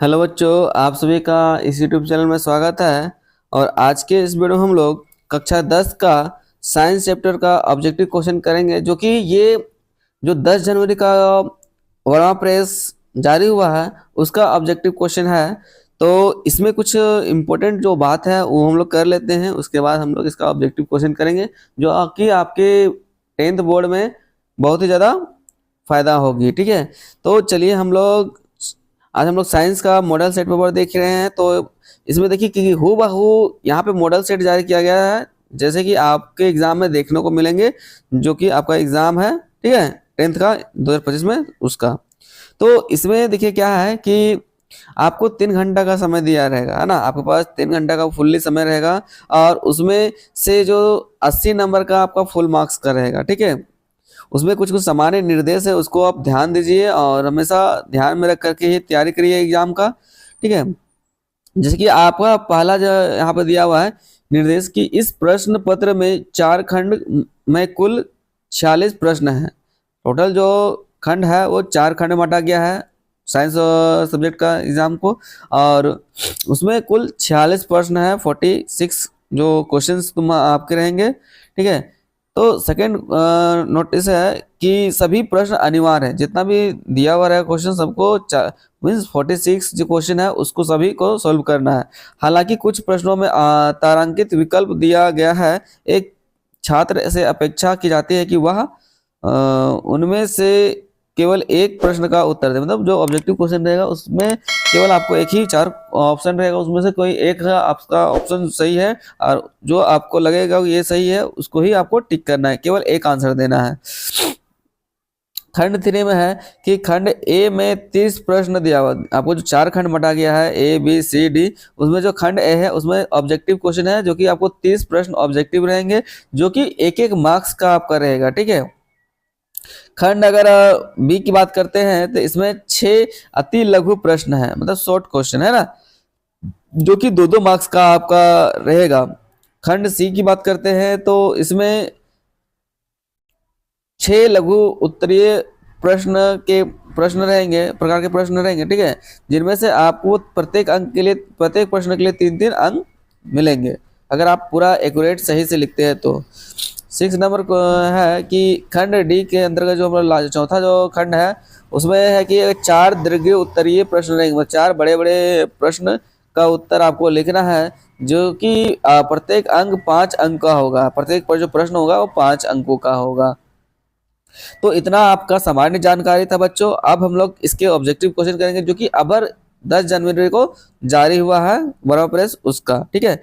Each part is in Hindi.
हेलो बच्चों, आप सभी का इस यूट्यूब चैनल में स्वागत है। और आज के इस वीडियो में हम लोग कक्षा 10 का साइंस चैप्टर का ऑब्जेक्टिव क्वेश्चन करेंगे, जो कि ये जो 10 जनवरी का वर्मा प्रेस जारी हुआ है उसका ऑब्जेक्टिव क्वेश्चन है। तो इसमें कुछ इम्पोर्टेंट जो बात है वो हम लोग कर लेते हैं, उसके बाद हम लोग इसका ऑब्जेक्टिव क्वेश्चन करेंगे, जो कि आपके 10th बोर्ड में बहुत ही ज़्यादा फायदा होगी। ठीक है, तो चलिए आज हम लोग साइंस का मॉडल सेट पेपर देख रहे हैं। तो इसमें देखिए कि हू बहू यहाँ पे मॉडल सेट जारी किया गया है, जैसे कि आपके एग्जाम में देखने को मिलेंगे, जो कि आपका एग्जाम है, ठीक है, 10th का 2025 में उसका। तो इसमें देखिए क्या है कि आपको 3 घंटा का समय दिया रहेगा, है ना। आपके पास 3 घंटा का फुल्ली समय रहेगा, और उसमें से जो 80 नंबर का आपका फुल मार्क्स का रहेगा। ठीक है, उसमें कुछ कुछ सामान्य निर्देश है, उसको आप ध्यान दीजिए और हमेशा ध्यान में रख करके ही तैयारी करिए एग्जाम का। ठीक है, जैसे कि आपका पहला जो यहाँ पर दिया हुआ है निर्देश कि इस प्रश्न पत्र में 4 खंड में कुल 46 प्रश्न है। टोटल जो खंड है वो 4 खंड में बांटा गया है साइंस सब्जेक्ट का एग्जाम को, और उसमें कुल 46 प्रश्न है, 46 जो क्वेश्चंस तुम आपके रहेंगे। ठीक है, तो सेकंड नोटिस है कि सभी प्रश्न अनिवार्य है, जितना भी दिया हुआ है क्वेश्चन सबको मीन्स 46 जो क्वेश्चन है उसको सभी को सॉल्व करना है। हालांकि कुछ प्रश्नों में तारांकित विकल्प दिया गया है। एक छात्र से अपेक्षा की जाती है कि वह उनमें से केवल एक प्रश्न का उत्तर दे, मतलब जो ऑब्जेक्टिव क्वेश्चन रहेगा उसमें केवल आपको एक ही 4 ऑप्शन रहेगा, उसमें से कोई एक है आपका ऑप्शन सही है, और जो आपको लगेगा कि ये सही है उसको ही आपको टिक करना है, केवल एक आंसर देना है। खंड 3 में है कि खंड ए में 30 प्रश्न दिया हुआ, आपको जो 4 खंड बटा गया है ए बी सी डी, उसमें जो खंड ए है उसमें ऑब्जेक्टिव क्वेश्चन है, जो कि आपको 30 प्रश्न ऑब्जेक्टिव रहेंगे, जो कि एक एक मार्क्स का आपका रहेगा। ठीक है, खंड अगर बी की बात करते हैं तो इसमें 6 अति लघु प्रश्न है, मतलब शॉर्ट क्वेश्चन है ना, जो कि 2-2 मार्क्स का आपका रहेगा। खंड सी की बात करते हैं तो इसमें 6 लघु उत्तरीय प्रश्न रहेंगे, प्रकार के प्रश्न रहेंगे। ठीक है, जिनमें से आपको प्रत्येक प्रश्न के लिए 3-3 अंक मिलेंगे, अगर आप पूरा एक्यूरेट सही से लिखते हैं तो। 6 नंबर को है कि खंड डी के अंतर्गत जो हमारा चौथा जो खंड है उसमें है कि 4 दीर्घ उत्तरीय प्रश्न रहेंगे, मतलब 4 बड़े बड़े प्रश्न का उत्तर आपको लिखना है, जो कि प्रत्येक अंक 5 अंक का होगा, प्रत्येक पर जो प्रश्न होगा वो 5 अंकों का होगा। तो इतना आपका सामान्य जानकारी था बच्चों। अब हम लोग इसके ऑब्जेक्टिव क्वेश्चन करेंगे, जो कि अबर 10 जनवरी को जारी हुआ है वर्मा प्रेस उसका। ठीक है,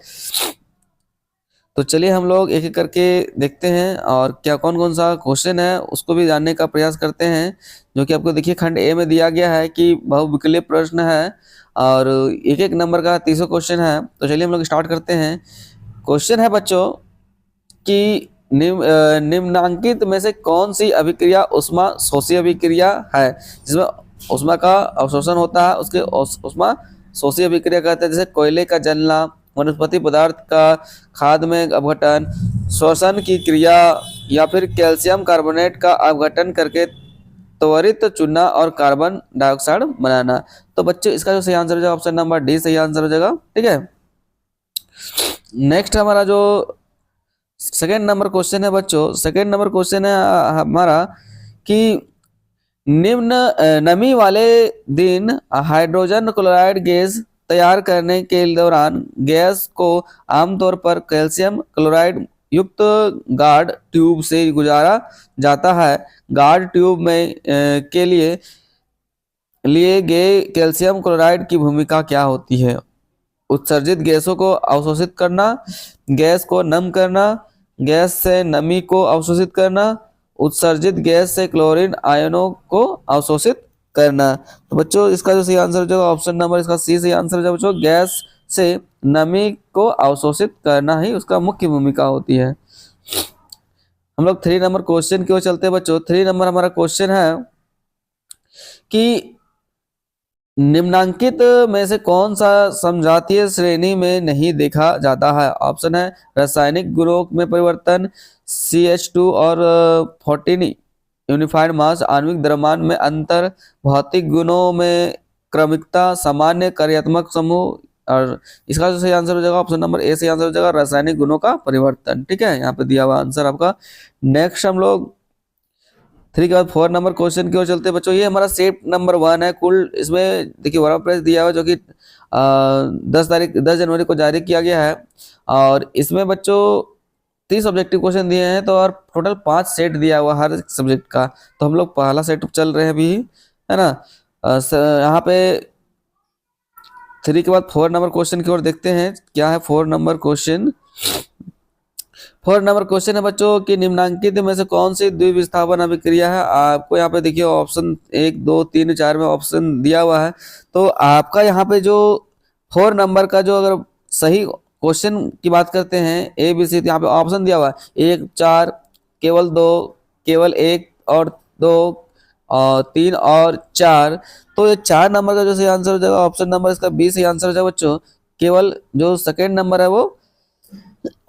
तो चलिए हम लोग एक एक करके देखते हैं और क्या कौन कौन सा क्वेश्चन है उसको भी जानने का प्रयास करते हैं। जो कि आपको देखिए खंड ए में दिया गया है कि बहुविकल्पीय प्रश्न है, और एक एक नंबर का 30 क्वेश्चन है। तो चलिए हम लोग स्टार्ट करते हैं। क्वेश्चन है बच्चों कि निम्नांकित में से कौन सी अभिक्रिया उष्मा शोषी अभिक्रिया है, जिसमें उष्मा का अवशोषण होता है, उसके उष्मा शोषी अभिक्रिया कहते हैं। जैसे कोयले का जलना, वनस्पति पदार्थ का खाद में अपघटन, श्वसन की क्रिया, या फिर कैल्शियम कार्बोनेट का अपघटन करके त्वरित चुनना और कार्बन डाइऑक्साइड बनाना। तो बच्चों इसका जो सही आंसर हो जाएगा ऑप्शन नंबर डी सही आंसर हो जाएगा। ठीक है, नेक्स्ट हमारा जो सेकेंड नंबर क्वेश्चन है बच्चों, सेकेंड नंबर क्वेश्चन है हमारा कि निम्न नमी वाले दिन हाइड्रोजन क्लोराइड गैस तैयार करने के दौरान गैस को आमतौर पर कैल्शियम क्लोराइड युक्त गार्ड ट्यूब से गुजारा जाता है। गार्ड ट्यूब में के लिए गए कैल्शियम क्लोराइड की भूमिका क्या होती है? उत्सर्जित गैसों को अवशोषित करना, गैस को नम करना, गैस से नमी को अवशोषित करना, उत्सर्जित गैस से क्लोरीन आयनों को अवशोषित करना। तो बच्चों इसका जो सही आंसर हो जाएगा ऑप्शन नंबर इसका सी सही आंसर हो जाएगा बच्चों। गैस से नमी को अवशोषित करना ही उसका मुख्य भूमिका होती है। हम लोग 3 नंबर क्वेश्चन की ओर चलते हैं बच्चों। 3 नंबर हमारा क्वेश्चन है कि निम्नांकित में से कौन सा समजातीय श्रेणी में नहीं देखा जाता है? ऑप्शन है रासायनिक गुणों में परिवर्तन, CH2 और 14 यूनिफाइड मास, आणविक द्रव्यमान में अंतर, भौतिक गुणों में क्रमिकता, सामान्य कार्यात्मक समूह, और इसका जो सही आंसर हो जाएगा ऑप्शन नंबर ए सही आंसर हो जाएगा रासायनिक गुणों का परिवर्तन। ठीक है, यहाँ पे दिया हुआ आंसर आपका। नेक्स्ट हम लोग 3 के बाद 4 नंबर क्वेश्चन की ओर चलते हैं बच्चों। ये हमारा सेट नंबर 1 है। कुल इसमें देखिए वर्क प्रेस दिया हुआ जो कि 10 जनवरी को जारी किया गया है, और इसमें बच्चों 30 ऑब्जेक्टिव क्वेश्चन दिए हैं, तो और टोटल 5 सेट दिया हुआ हर सब्जेक्ट का। तो हम लोग पहला सेट चल रहे हैं अभी, है ना। यहाँ पे 3 के बाद 4 नंबर क्वेश्चन की ओर देखते हैं क्या है 4 नंबर क्वेश्चन। 4 नंबर क्वेश्चन है बच्चों कि निम्नांकित में से कौन सी द्विविस्थापन अभिक्रिया है। आपको यहाँ पे देखिए ऑप्शन 1 2 3 4 में ऑप्शन दिया हुआ है। तो आपका यहाँ पे जो 4 नंबर का जो अगर सही क्वेश्चन की बात करते हैं ए बी सी, तो यहाँ पे ऑप्शन दिया हुआ है 1 4, केवल 2, केवल 1 और 2, और 3 और 4। तो ये 4 नंबर का जो सही आंसर हो जाएगा ऑप्शन नंबर इसका बी सही आंसर हो जाएगा बच्चों। केवल जो सेकेंड नंबर है वो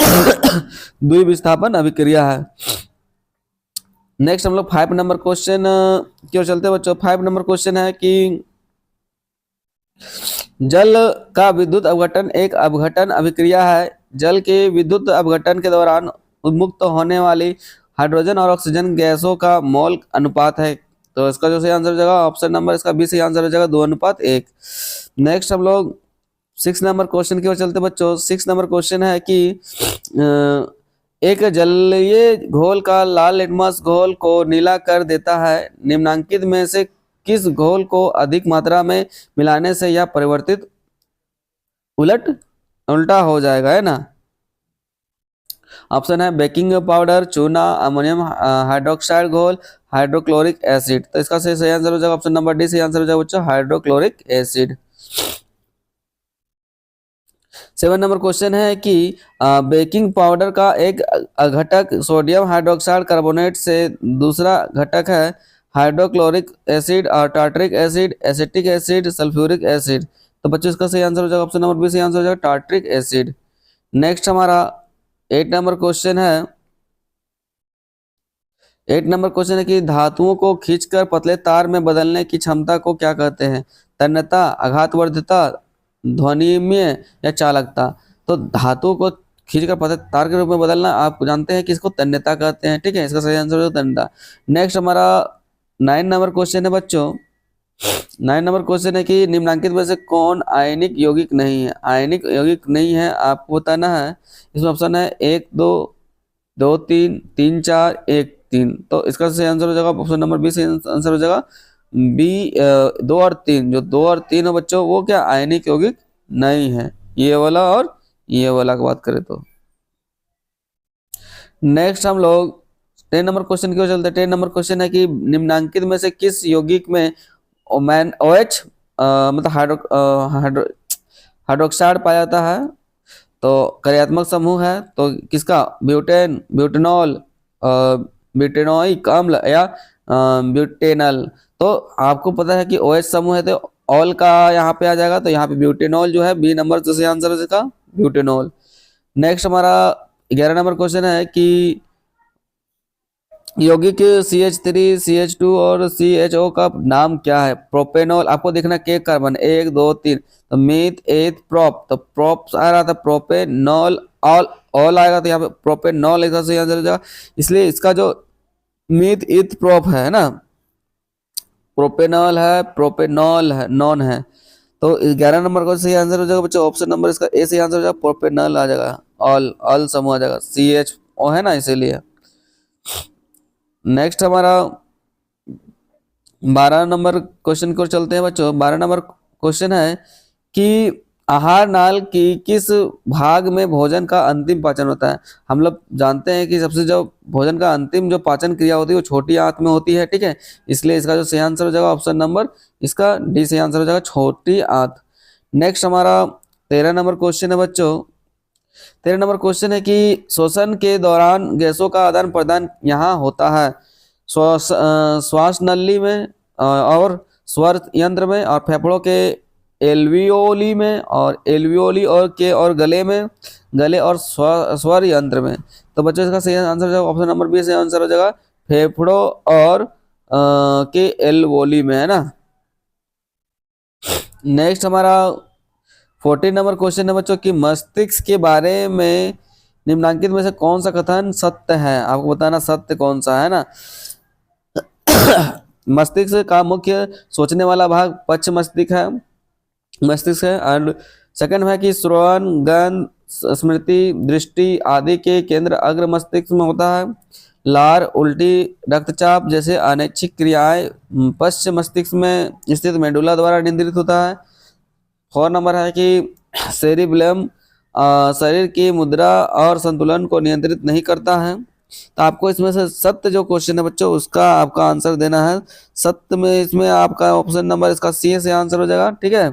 द्विविस्थापन अभिक्रिया है। नेक्स्ट हम लोग 5 नंबर क्वेश्चन की ओर चलते हैं बच्चों। 5 नंबर क्वेश्चन है कि जल का विद्युत अपघटन एक अपघटन अभिक्रिया है। जल के विद्युत अपघटन के दौरान उन्मुक्त होने वाली हाइड्रोजन और ऑक्सीजन गैसों का मोल अनुपात है। तो इसका जो सही आंसर हो जाएगा ऑप्शन नंबर इसका बी सही आंसर हो जाएगा 2:1। नेक्स्ट हम लोग 6 नंबर क्वेश्चन की ओर चलते बच्चों। 6 नंबर क्वेश्चन है कि एक जलीय घोल का लाल लिटमस घोल को नीला कर देता है। निम्नांकित में से किस घोल को अधिक मात्रा में मिलाने से यह परिवर्तित उल्टा हो जाएगा, है ना। ऑप्शन है बेकिंग पाउडर, चूना, अमोनियम हाइड्रोक्साइड घोल, हाइड्रोक्लोरिक एसिड। तो इसका सही आंसर हो जाएगा ऑप्शन नंबर डी सही आंसर हो जाएगा बच्चों हाइड्रोक्लोरिक एसिड। 7 नंबर क्वेश्चन है कि बेकिंग पाउडर का एक घटक सोडियम हाइड्रोक्साइड कार्बोनेट से दूसरा घटक है हाइड्रोक्लोरिक एसिड और tartaric acid, acetic acid, sulphuric acid. तो बच्चों इसका सही आंसर हो जाएगा ऑप्शन नंबर बी सही आंसर हो जाएगा टार्टरिक एसिड। नेक्स्ट हमारा 8 नंबर क्वेश्चन है। 8 नंबर क्वेश्चन है कि धातुओं को खींचकर पतले तार में बदलने की क्षमता को क्या कहते हैं। तन्यता, आघातवर्धिता, ध्वनिमय या चालकता। तो धातु को खींचकर पतले तार के रूप में बदलना आप जानते हैं कि इसको तन्यता कहते हैं। ठीक है, इसका सही आंसर है तन्यता। नेक्स्ट हमारा 9 नंबर क्वेश्चन है बच्चों। 9 नंबर क्वेश्चन है कि निम्नांकित में से कौन आयनिक यौगिक नहीं है। आयनिक यौगिक नहीं है आपको बताना है। इसमें ऑप्शन है 1 2 2 3 3 4 1 3। तो इसका सही आंसर हो जाएगा ऑप्शन नंबर बी सही आंसर हो जाएगा बी 2 और 3। जो 2 और 3 हो बच्चों वो क्या आयनिक यौगिक नहीं है, ये वाला और ये वाला की बात करें तो। नेक्स्ट हम लोग 10 नंबर क्वेश्चन की ओर चलते हैं। 10 नंबर क्वेश्चन है कि निम्नांकित में से किस यौगिक में OH मतलब हाइड्रोक्साइड पाया जाता है। तो कार्यात्मक समूह है तो किसका ब्यूटेन, ब्यूटेनॉल, ब्यूटेनोइक अम्ल या ब्यूटेनल। तो आपको पता है कि OH समूह है तो ऑल का यहाँ पे आ जाएगा। तो यहाँ पे ब्यूटेनॉल जो है बी नंबर से आंसर है इसका ब्यूटेनॉल। नेक्स्ट हमारा 11 नंबर क्वेश्चन है कि यौगिक CH3, CH2 और CHO का नाम क्या है। प्रोपेनॉल, आपको देखना के कार्बन 1 2 3। तो मीथ एथ प्रोप, तो प्रोप आ रहा था प्रोपेनॉल, ऑल आएगा तो यहाँ पे प्रोपेनॉल एक सही आंसर हो जाएगा। इसलिए इसका जो मीथ इथ प्रोप है ना, प्रोपेनॉल है, प्रोपेनॉल है, नॉन है। तो 11 नंबर का सही आंसर हो जाएगा बच्चों ऑप्शन नंबर इसका ए सही आंसर हो जाएगा प्रोपेनॉल आ जाएगा। ऑल समूह आ जाएगा, CHO है ना इसीलिए। नेक्स्ट हमारा 12 नंबर क्वेश्चन को चलते हैं बच्चों। 12 नंबर क्वेश्चन है कि आहार नाल की किस भाग में भोजन का अंतिम पाचन होता है। हम लोग जानते हैं कि सबसे जो भोजन का अंतिम जो पाचन क्रिया होती है वो छोटी आंत में होती है। ठीक है, इसलिए इसका जो सही आंसर हो जाएगा ऑप्शन नंबर इसका डी सही आंसर हो जाएगा छोटी आंत। नेक्स्ट हमारा 13 नंबर क्वेश्चन है बच्चों। 13 नंबर क्वेश्चन है कि श्वसन के दौरान गैसों का आदान प्रदान यहाँ होता है श्वास नली में और स्वर यंत्र में और फेफड़ों के एल्वियोली में और एल्वियोली और गले में, गले और स्वर यंत्र में। तो बच्चों इसका सही आंसर हो जाएगा ऑप्शन नंबर बी सही आंसर हो जाएगा फेफड़ों और के एल्वियोली में, है ना। नेक्स्ट हमारा 14 नंबर क्वेश्चन है बच्चों कि मस्तिष्क के बारे में निम्नलिखित में से कौन सा कथन सत्य है, आपको बताना सत्य कौन सा है ना। मस्तिष्क का मुख्य सोचने वाला भाग पश्च मस्तिष्क है एंड सेकंड है कि श्रवण गंध स्मृति दृष्टि आदि के केंद्र अग्र मस्तिष्क में होता है। लार उल्टी रक्तचाप जैसे अनैच्छिक क्रियाएं पश्च मस्तिष्क में स्थित मेडुला द्वारा नियंत्रित होता है। 4 नंबर है कि सेरिबेलम शरीर की मुद्रा और संतुलन को नियंत्रित नहीं करता है। तो आपको इसमें से सत्य जो क्वेश्चन है बच्चों उसका आपका आंसर देना है। सत्य में इसमें आपका ऑप्शन नंबर इसका सी से आंसर हो जाएगा, ठीक है।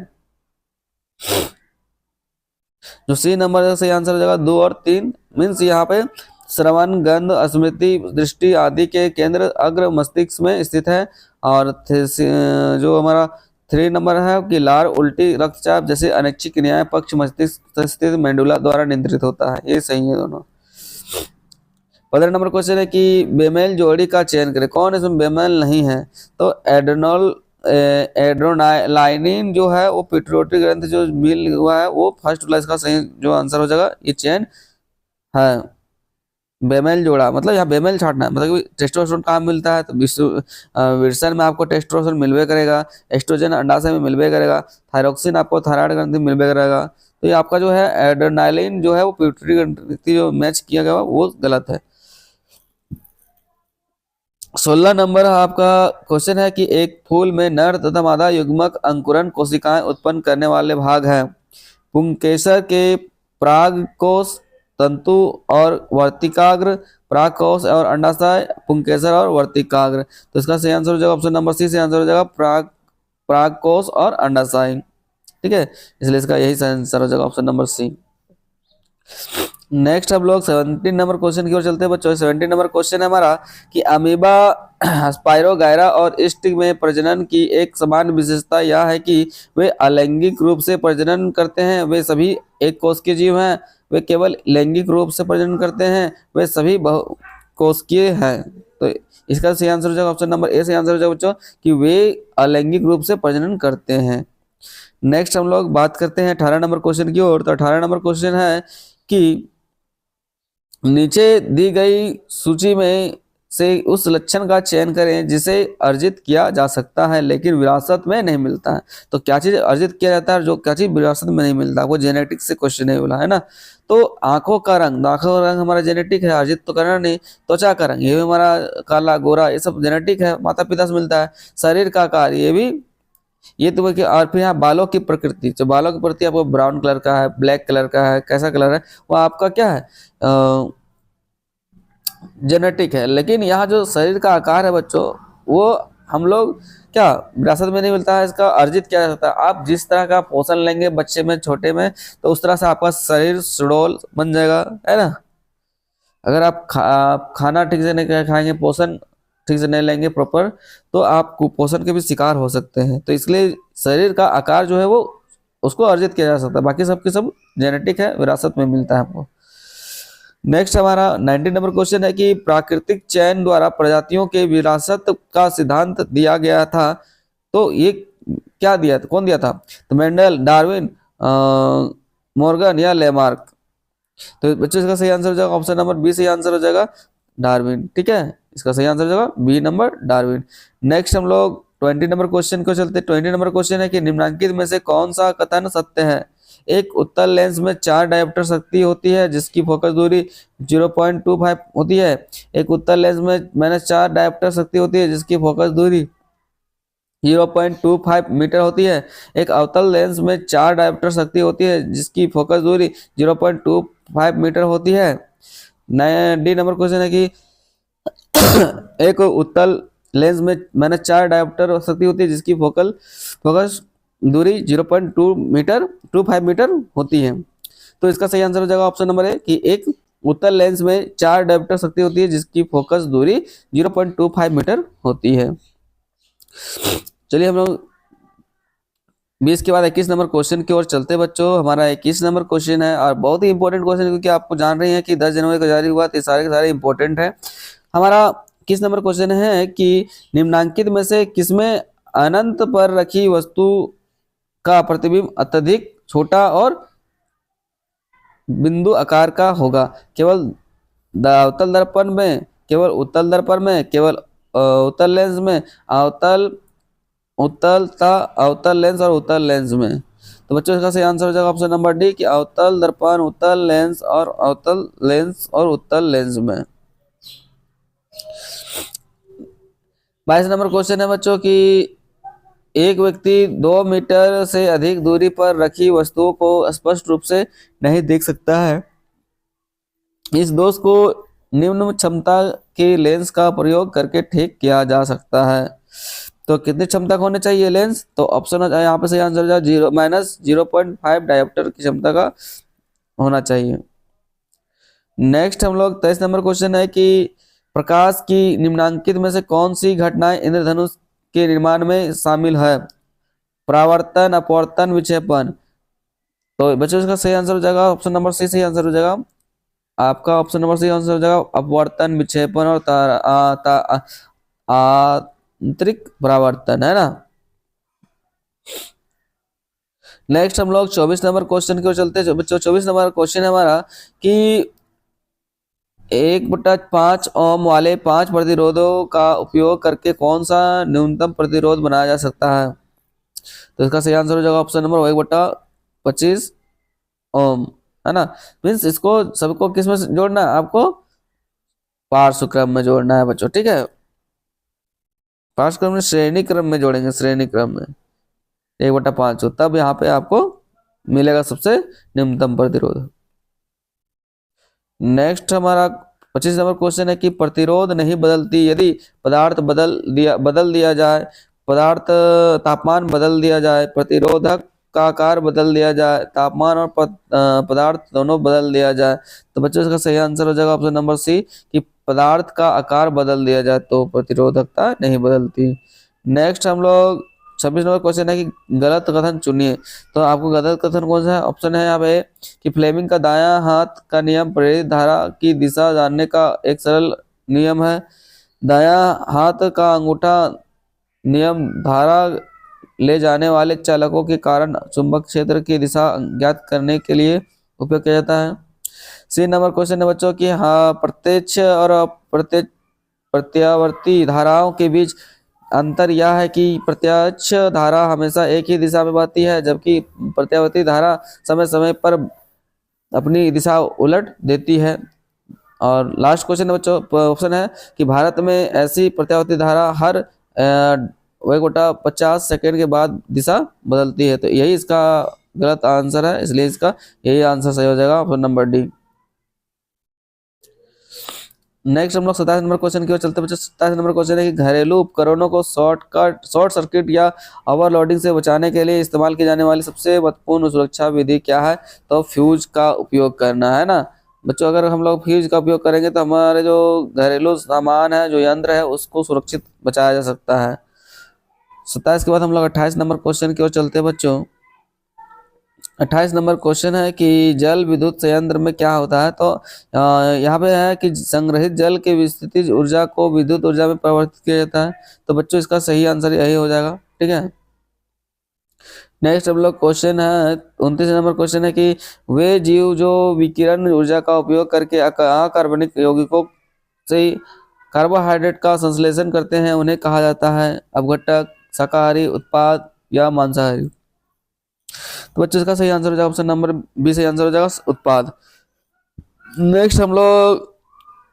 जो सी नंबर है सही आंसर हो जाएगा 2 और 3 मीन्स यहाँ पे श्रवण गंध स्मृति दृष्टि आदि के केंद्र अग्र मस्तिष्क में स्थित है। और जो हमारा 3 नंबर है कि लार उल्टी रक्तचाप जैसे अनैच्छिक क्रियाएं पक्ष मस्तिष्क स्थित मेडुला द्वारा नियंत्रित होता है, ये सही है दोनों। 15 नंबर क्वेश्चन है कि बेमेल जोड़ी का चयन करें, कौन इसमें बेमेल नहीं है। तो एड्रोनालाइनिन जो है वो पिट्यूटरी ग्रंथ जो मिल हुआ है वो फर्स्ट वाला इसका सही जो आंसर हो जाएगा, ये चयन है। बेमेल जोड़ा मतलब यहाँ बेमेल छाटना है, मतलब कि टेस्टोस्टेरोन कहाँ मिलता है तो विरसन में आपको टेस्टोस्टेरोन मिलवे करेगा, एस्ट्रोजन अंडाशय में मिलवे करेगा, थायरोक्सिन आपको थायराइड ग्रंथि में मिलवे करेगा। तो ये आपका जो है एड्रेनालिन जो है वो पिट्यूटरी ग्रंथि जो मैच किया गया वो गलत है। 16 नंबर आपका क्वेश्चन है कि एक फूल में नर तथा मादा युग्मक अंकुरन कोशिकाएं उत्पन्न करने वाले भाग हैं। पुंकेसर के परागकोश तंतु और वर्तिकाग्र, परागकोश और अंडाशय, पुंकेसर और वर्तिकाग्र। तो इसका सही आंसर हो जाएगा ऑप्शन नंबर सी से आंसर हो जाएगा परागकोश और अंडाशय, ठीक है। इसलिए इसका यही सही आंसर हो जाएगा ऑप्शन नंबर सी। नेक्स्ट हम लोग 17 नंबर क्वेश्चन की ओर चलते हैं बच्चों। 17 नंबर क्वेश्चन है हमारा कि अमीबा स्पाइरोगायरा और स्टिक में प्रजनन की एक समान विशेषता यह है कि वे अलैंगिक रूप से प्रजनन करते हैं, वे सभी एक कोशिकीय जीव हैं, वे केवल लैंगिक रूप से प्रजनन करते हैं, वे सभी बहुकोशिकीय हैं। तो इसका सही आंसर हो जाएगा ऑप्शन नंबर ए से आंसर हो जाएगा बच्चों कि वे अलैंगिक रूप से प्रजनन करते हैं। नेक्स्ट हम लोग बात करते हैं 18 नंबर क्वेश्चन की ओर। तो 18 नंबर क्वेश्चन है कि नीचे दी गई सूची में से उस लक्षण का चयन करें जिसे अर्जित किया जा सकता है लेकिन विरासत में नहीं मिलता है। तो क्या चीज अर्जित किया जाता है जो क्या चीज विरासत में नहीं मिलता, वो जेनेटिक्स से क्वेश्चन है बोला है ना। तो आंखों का रंग, आंखों का रंग हमारा जेनेटिक है, अर्जित तो करना नहीं। त्वचा का रंग ये भी हमारा काला गोरा ये सब जेनेटिक है, माता पिता से मिलता है। शरीर का आकार ये भी, ये तो कि और फिर यहाँ बालों की प्रकृति, जो बालों की प्रकृति आपको ब्राउन कलर का है, ब्लैक कलर का है, कैसा कलर है वो आपका क्या है जेनेटिक है। लेकिन यहाँ जो शरीर का आकार है बच्चों वो हम लोग क्या विरासत में नहीं मिलता है, इसका अर्जित किया जाता है। आप जिस तरह का पोषण लेंगे बच्चे में छोटे में तो उस तरह से आपका शरीर सुडौल बन जाएगा, है ना। अगर आप खाना ठीक से नहीं खाएंगे, पोषण ठीक से नहीं लेंगे प्रॉपर, तो आप कुपोषण के भी शिकार हो सकते हैं। तो इसलिए शरीर का आकार जो है वो उसको अर्जित किया जा सकता है, बाकी सबके सब जेनेटिक है, विरासत में मिलता है आपको। नेक्स्ट हमारा 19 नंबर क्वेश्चन है कि प्राकृतिक चयन द्वारा प्रजातियों के विरासत का सिद्धांत दिया गया था। तो ये क्या दिया था, कौन दिया था। तो मेंडल, डार्विन, मॉर्गन या लेमार्क। तो बच्चों इसका सही आंसर हो जाएगा ऑप्शन नंबर बी सही आंसर हो जाएगा डार्विन, ठीक है। इसका सही आंसर हो जाएगा बी नंबर डार्विन। नेक्स्ट हम लोग 20 नंबर क्वेश्चन को चलते हैं। 20 नंबर क्वेश्चन है कि निम्नलिखित में से कौन सा कथन सत्य है। एक उत्तल लेंस में 4 डायोप्टर शक्ति होती है जिसकी फोकस दूरी 0.25 होती है। एक उत्तल लेंस में -4 डायोप्टर शक्ति होती है जिसकी फोकस दूरी 0.25 मीटर होती है। एक अवतल लेंस में 4 डायोप्टर शक्ति होती है जिसकी फोकस दूरी 0.25 मीटर होती है। नया डी नंबर क्वेश्चन है कि एक उत्तल लेंस में -4 डायोप्टर शक्ति होती है जिसकी फोकस दूरी 0.25 मीटर होती है। तो इसका सही आंसर हो जाएगा ऑप्शन नंबर ए कि एक उत्तल लेंस में 4 डायोप्टर शक्ति होती है जिसकी फोकस दूरी 0.25 मीटर होती है। चलिए हम लोग 20 के बाद 21 नंबर क्वेश्चन की ओर चलते बच्चों। हमारा 21 नंबर क्वेश्चन है और बहुत ही इंपॉर्टेंट क्वेश्चन है क्योंकि आपको जान रहे हैं कि 10 जनवरी को जारी हुआ, तो सारे के सारे इंपॉर्टेंट है। हमारा 21 नंबर क्वेश्चन है कि निम्नांकित में से किसमें अनंत पर रखी वस्तु का प्रतिबिंब अत्यधिक छोटा और बिंदु आकार का होगा। केवल अवतल दर्पण में, केवल उत्तल दर्पण में, केवल उत्तल लेंस में, अवतल उत्तलता अवतल लेंस और उत्तल लेंस में। तो बच्चों इसका सही आंसर हो जाएगा ऑप्शन नंबर डी कि अवतल दर्पण, उत्तल लेंस और अवतल लेंस और उत्तल लेंस में। 22 नंबर क्वेश्चन है बच्चों कि एक व्यक्ति 2 मीटर से अधिक दूरी पर रखी वस्तुओं को स्पष्ट रूप से नहीं देख सकता है। इस दोष को निम्न क्षमता के लेंस का प्रयोग करके ठीक किया जा सकता है। तो कितनी क्षमता का होना चाहिए लेंस? तो ऑप्शन यहाँ पे सही आंसर हो जाएगा -0.5 डायोप्टर की क्षमता का होना चाहिए। नेक्स्ट हम लोग 23 नंबर क्वेश्चन है कि प्रकाश की निम्नांकित में से कौन सी घटनाएं इंद्रधनुष के निर्माण में शामिल है? परावर्तन, अपवर्तन, विक्षेपण। तो बच्चों इसका सही आंसर हो जाएगा ऑप्शन नंबर सी सही आंसर हो जाएगा आपका। ऑप्शन नंबर सी आंसर हो जाएगा अपवर्तन, विक्षेपण और आंतरिक परावर्तन, है ना। नेक्स्ट हम लोग 24 नंबर क्वेश्चन की ओर चलते हैं बच्चों। 24 नंबर क्वेश्चन है हमारा कि 1/5 ओम वाले 5 प्रतिरोधों का उपयोग करके कौन सा न्यूनतम प्रतिरोध बनाया जा सकता है? तो इसका सही आंसर हो जाएगा ऑप्शन नंबर 1/25 ओम, है ना। मीन्स इसको सबको किस में जोड़ना है? आपको पार्श्व क्रम में जोड़ना है बच्चों, ठीक है। पार्श्व क्रम में श्रेणी क्रम में जोड़ेंगे, श्रेणी क्रम में 1/5, तब यहाँ पे आपको मिलेगा सबसे न्यूनतम प्रतिरोध। नेक्स्ट हमारा 25 नंबर क्वेश्चन है कि प्रतिरोध नहीं बदलती यदि पदार्थ बदल दिया जाए, पदार्थ तापमान बदल दिया जाए, प्रतिरोधक का आकार बदल दिया जाए, तापमान और पदार्थ दोनों बदल दिया जाए। तो बच्चों इसका सही आंसर हो जाएगा ऑप्शन नंबर सी कि पदार्थ का आकार बदल दिया जाए तो प्रतिरोधकता नहीं बदलती। नेक्स्ट हम लोग 26 नंबर क्वेश्चन है कि गलत कथन चुनिए। तो आपको गलत कथन कौन सा है? ऑप्शन है यहाँ पे कि फ्लेमिंग का दायां हाथ का नियम प्रेरित धारा की दिशा जानने का एक सरल नियम है। दायां हाथ का अंगूठा नियम धारा ले जाने वाले चालकों के कारण चुंबक क्षेत्र की दिशा ज्ञात करने के लिए उपयोग किया जाता है। सी नंबर क्वेश्चन है बच्चों कि हाँ प्रत्यक्ष और प्रत्यावर्ती धाराओं के बीच अंतर यह है कि प्रत्यक्ष धारा हमेशा एक ही दिशा में बहती है, जबकि प्रत्यावर्ती धारा समय समय पर अपनी दिशा उलट देती है। और लास्ट क्वेश्चन बच्चों ऑप्शन है कि भारत में ऐसी प्रत्यावर्ती धारा हर 1/50 सेकेंड के बाद दिशा बदलती है। तो यही इसका गलत आंसर है, इसलिए इसका यही आंसर सही हो जाएगा ऑप्शन नंबर डी। नेक्स्ट हम लोग 27 नंबर क्वेश्चन की ओर चलते बच्चों। 27 नंबर क्वेश्चन है कि घरेलू उपकरणों को शॉर्ट सर्किट या ओवरलोडिंग से बचाने के लिए इस्तेमाल की जाने वाली सबसे महत्वपूर्ण सुरक्षा विधि क्या है? तो फ्यूज का उपयोग करना, है ना बच्चों। अगर हम लोग फ्यूज का उपयोग करेंगे तो हमारे जो घरेलू सामान है, जो यंत्र है, उसको सुरक्षित बचाया जा सकता है। 27 के बाद हम लोग 28 नंबर क्वेश्चन की ओर चलते हैं बच्चों। 28 नंबर क्वेश्चन है कि जल विद्युत संयंत्र में क्या होता है? तो यहाँ पे है कि संग्रहित जल के विस्तृत ऊर्जा को विद्युत ऊर्जा में परिवर्तित किया जाता है। तो बच्चों इसका सही आंसर यही हो जाएगा, ठीक है। नेक्स्ट हम लोग क्वेश्चन है 29 नंबर क्वेश्चन है कि वे जीव जो विकिरण ऊर्जा का उपयोग करके अकार्बनिक यौगिकों से कार्बोहाइड्रेट का संश्लेषण करते हैं, उन्हें कहा जाता है अपघटक, शाकाहारी, उत्पाद या मांसाहारी। तो बच्चों इसका सही आंसर हो जाएगा ऑप्शन नंबर बी सही आंसर हो जाएगा उत्पाद। नेक्स्ट हम लोग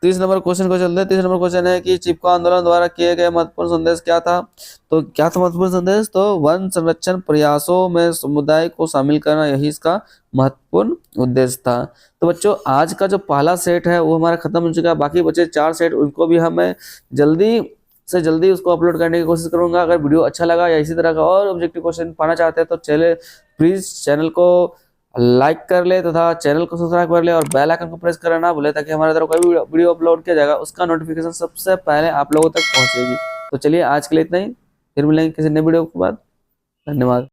30 नंबर क्वेश्चन को चलते हैं। 30 नंबर क्वेश्चन है कि चिपको आंदोलन द्वारा किए गए महत्वपूर्ण संदेश क्या था? तो क्या था महत्वपूर्ण संदेश? तो वन संरक्षण प्रयासों में समुदाय को शामिल करना, यही इसका महत्वपूर्ण उद्देश्य था। तो बच्चों आज का जो पहला सेट है वो हमारा खत्म हो चुका है। बाकी बचे 4 सेट, उनको भी हमें जल्दी से जल्दी उसको अपलोड करने की कोशिश करूंगा। अगर वीडियो अच्छा लगा या इसी तरह का और ऑब्जेक्टिव क्वेश्चन पाना चाहते हैं तो चले प्लीज चैनल को लाइक कर ले तथा चैनल को सब्सक्राइब कर ले और बेल आइकन को प्रेस करना ना भूले, ताकि हमारे तरफ कोई वीडियो अपलोड किया जाएगा उसका नोटिफिकेशन सबसे पहले आप लोगों तक पहुंचेगी। तो चलिए आज के लिए इतना ही, फिर मिलेंगे किसी नए वीडियो के बाद। धन्यवाद।